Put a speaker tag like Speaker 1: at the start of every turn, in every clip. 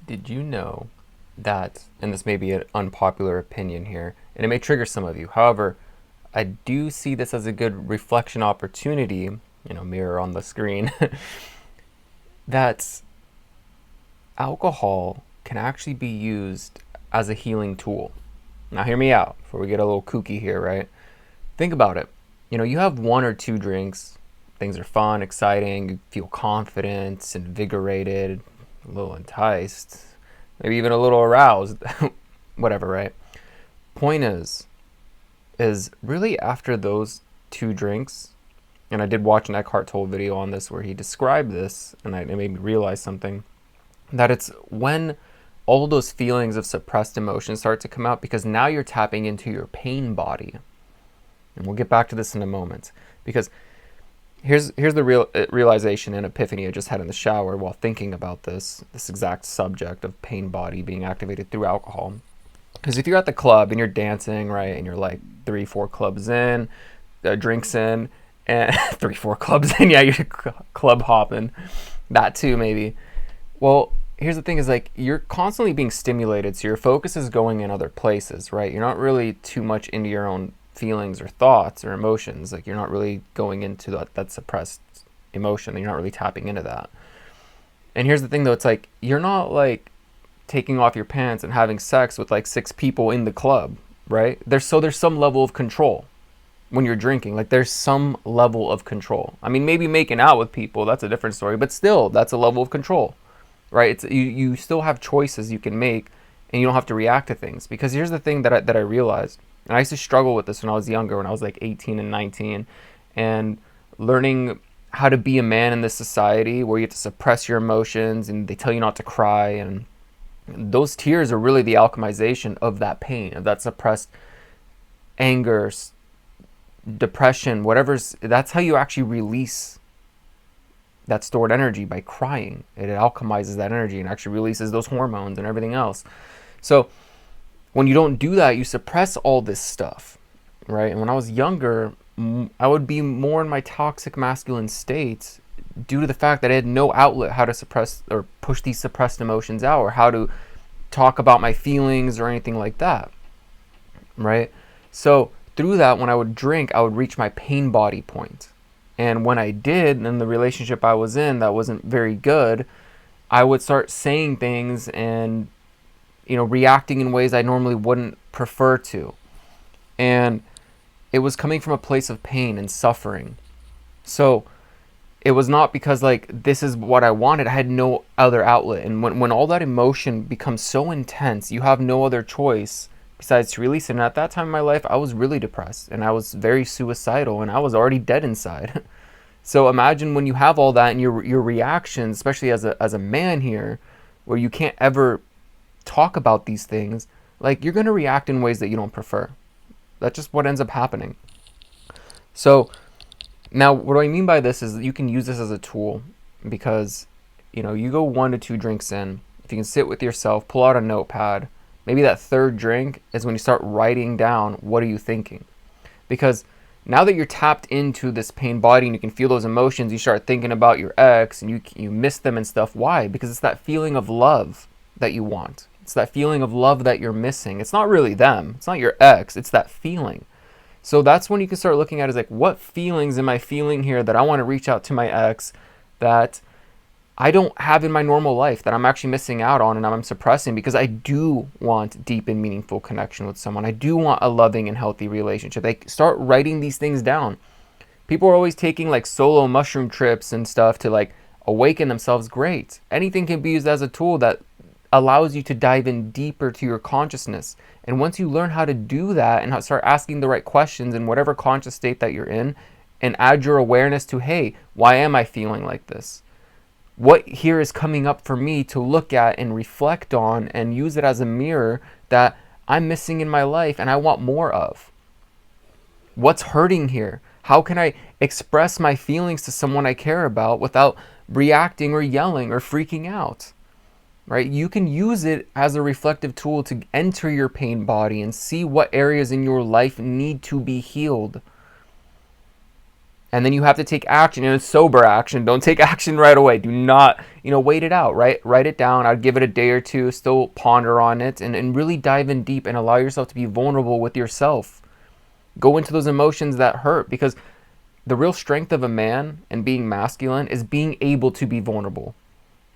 Speaker 1: Did you know that, and this may be an unpopular opinion here, and it may trigger some of you. However, I do see this as a good reflection opportunity, mirror on the screen, that alcohol can actually be used as a healing tool. Now, hear me out before we get a little kooky here, right? Think about it. You have one or two drinks, things are fun, exciting, you feel confident, invigorated, a little enticed, maybe even a little aroused, whatever, right? Point is really after those two drinks, and I did watch an Eckhart Tolle video on this where he described this, and it made me realize something, that it's when all those feelings of suppressed emotions start to come out, because now you're tapping into your pain body. And we'll get back to this in a moment, because here's the realization and epiphany I just had in the shower while thinking about this exact subject of pain body being activated through alcohol. Because if you're at the club and you're dancing, right, and you're like 3-4 clubs in, drinks in, and 3-4 clubs in, yeah, you're club hopping, that too maybe. Well, here's the thing is, like, you're constantly being stimulated, so your focus is going in other places, right? You're not really too much into your own feelings or thoughts or emotions. Like, you're not really going into that suppressed emotion. You're not really tapping into that. And here's the thing though, it's like, you're not like taking off your pants and having sex with like 6 people in the club, right? There's some level of control when you're drinking. Like, there's some level of control. I mean, maybe making out with people, that's a different story, but still, that's a level of control, right? It's you still have choices you can make, and you don't have to react to things. Because here's the thing that I realized, and I used to struggle with this when I was younger, when I was like 18 and 19, and learning how to be a man in this society where you have to suppress your emotions and they tell you not to cry, and those tears are really the alchemization of that pain, of that suppressed anger, depression, that's how you actually release that stored energy, by crying. It alchemizes that energy and actually releases those hormones and everything else. So when you don't do that, you suppress all this stuff, right? And when I was younger, I would be more in my toxic masculine state due to the fact that I had no outlet how to suppress or push these suppressed emotions out, or how to talk about my feelings or anything like that, right? So through that, when I would drink, I would reach my pain body point. And when I did, in the relationship I was in that wasn't very good, I would start saying things and, reacting in ways I normally wouldn't prefer to. And it was coming from a place of pain and suffering. So it was not because like this is what I wanted. I had no other outlet. And when all that emotion becomes so intense, you have no other choice besides to release it. And at that time in my life, I was really depressed and I was very suicidal and I was already dead inside. So imagine when you have all that and your reactions, especially as a man here, where you can't ever talk about these things, like, you're going to react in ways that you don't prefer. That's just what ends up happening. So now what I mean by this is that you can use this as a tool, because you go 1 to 2 drinks in. If you can sit with yourself, pull out a notepad, maybe that third drink is when you start writing down, what are you thinking? Because now that you're tapped into this pain body and you can feel those emotions, you start thinking about your ex and you miss them and stuff. Why? Because it's that feeling of love that you want. It's that feeling of love that you're missing. It's not really them. It's not your ex. It's that feeling. So that's when you can start looking at it as like, what feelings am I feeling here that I want to reach out to my ex that I don't have in my normal life, that I'm actually missing out on and I'm suppressing, because I do want deep and meaningful connection with someone. I do want a loving and healthy relationship. They start writing these things down. People are always taking like solo mushroom trips and stuff to like awaken themselves. Great. Anything can be used as a tool that allows you to dive in deeper to your consciousness. And once you learn how to do that and start asking the right questions in whatever conscious state that you're in, and add your awareness to, hey, why am I feeling like this? What here is coming up for me to look at and reflect on and use it as a mirror that I'm missing in my life and I want more of? What's hurting here? How can I express my feelings to someone I care about without reacting or yelling or freaking out? Right? You can use it as a reflective tool to enter your pain body and see what areas in your life need to be healed. And then you have to take action, and it's sober action. Don't take action right away. Do not, wait it out, right? Write it down. I'd give it a day or two, still ponder on it, and really dive in deep and allow yourself to be vulnerable with yourself. Go into those emotions that hurt, because the real strength of a man and being masculine is being able to be vulnerable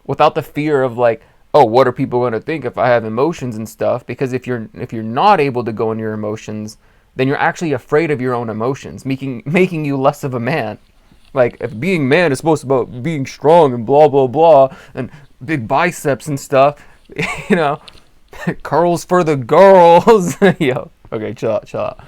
Speaker 1: without the fear of like, oh, what are people going to think if I have emotions and stuff? Because if you're not able to go in your emotions, then you're actually afraid of your own emotions, making you less of a man. Like, if being man is supposed to be about being strong and blah blah blah and big biceps and stuff, you know, curls for the girls. Yo, okay, chill out.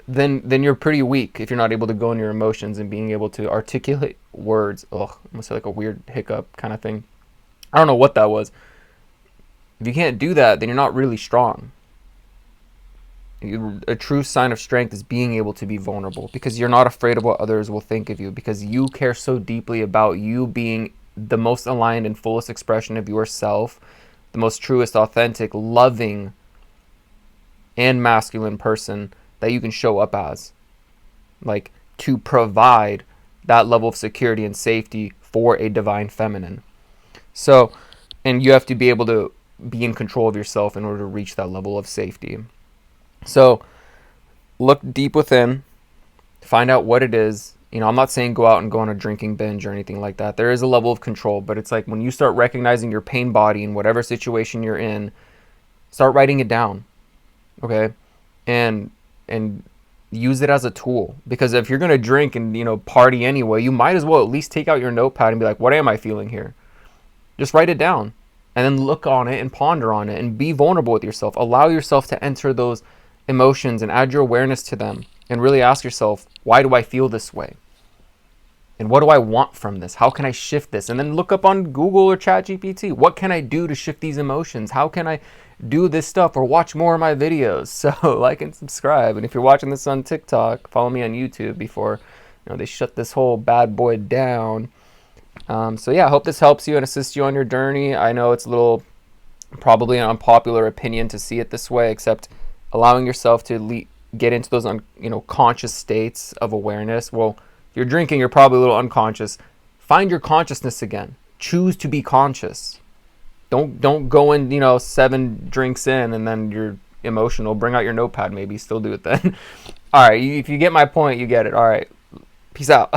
Speaker 1: Then you're pretty weak if you're not able to go in your emotions and being able to articulate words. Ugh, almost like a weird hiccup kind of thing. I don't know what that was. If you can't do that, then you're not really strong. A true sign of strength is being able to be vulnerable, because you're not afraid of what others will think of you, because you care so deeply about you being the most aligned and fullest expression of yourself, the most truest, authentic, loving, and masculine person that you can show up as. Like, to provide that level of security and safety for a divine feminine. So, and you have to be able to be in control of yourself in order to reach that level of safety. So, look deep within, find out what it is. I'm not saying go out and go on a drinking binge or anything like that. There is a level of control, but it's like when you start recognizing your pain body in whatever situation you're in, start writing it down, okay? And use it as a tool, because if you're going to drink and, party anyway, you might as well at least take out your notepad and be like, what am I feeling here? Just write it down and then look on it and ponder on it and be vulnerable with yourself. Allow yourself to enter those emotions and add your awareness to them, and really ask yourself, why do I feel this way? And what do I want from this? How can I shift this? And then look up on Google or ChatGPT. What can I do to shift these emotions? How can I do this stuff, or watch more of my videos? So like and subscribe. And if you're watching this on TikTok, follow me on YouTube before they shut this whole bad boy down. So yeah, I hope this helps you and assists you on your journey. I know it's a little, probably an unpopular opinion to see it this way, except allowing yourself to get into those conscious states of awareness. Well, if you're drinking, you're probably a little unconscious. Find your consciousness again. Choose to be conscious. Don't go in 7 drinks in and then you're emotional. Bring out your notepad, maybe still do it then. All right, if you get my point, you get it. All right, peace out.